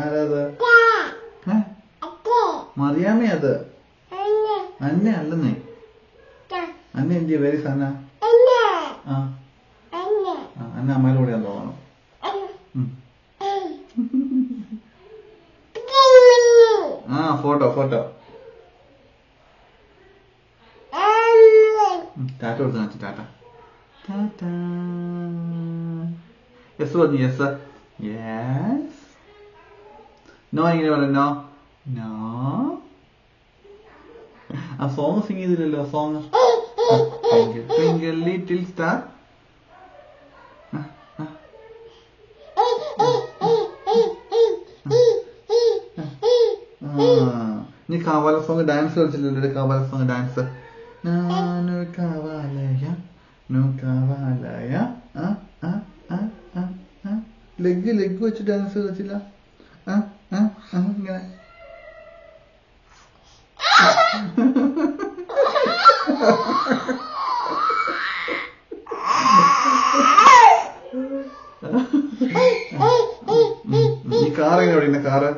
ആരാത്? മറിയാമ്മ അത് അന്നെ അല്ലെന്നേ. അന്ന എന്തിയ പേര് സന? അന്ന അമ്മയുടെ കൂടെയാന്ന് തോന്നണം. ഫോട്ടോ ഫോട്ടോ ടാറ്റ കൊടുത്ത് കാണിച്ചു. Tata tata. യെസ് പറഞ്ഞു. Yes yes. നോ എങ്ങനെ പറഞ്ഞു? No no. ആ സോങ് സിംഗ് ചെയ്തില്ലല്ലോ. Song twinkle little star. നീ കാവാല സോങ് ഡാൻസ് കളിച്ചില്ലല്ലോ. Kaavaalaa song dance. നാനു കാവാലയ നു കാവാലയ. ലെഗ് വെച്ച് ഡാൻസ് കളിച്ചില്ല. ഇങ്ങനെ ഈ കാർ എങ്ങനെ ഓടിക്കുന്ന കാറ്?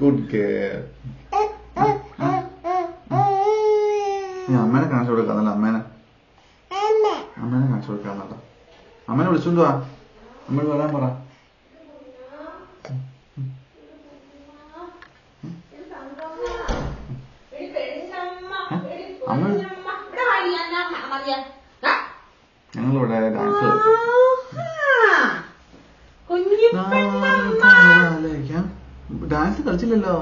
Good girl. അമ്മേനെ കാണിച്ചു കൊടുക്കാന്നല്ല. അമ്മേനെ കാണിച്ചു കൊടുക്കാന്നല്ല. അമ്മേനെ വിളിച്ചോണ്ട് വാ. അമ്മയോട് വരാൻ പറ. ഞങ്ങളിവിടെ ഡാൻസ് കളിക്കും. ഡാൻസ് കളിച്ചില്ലല്ലോ.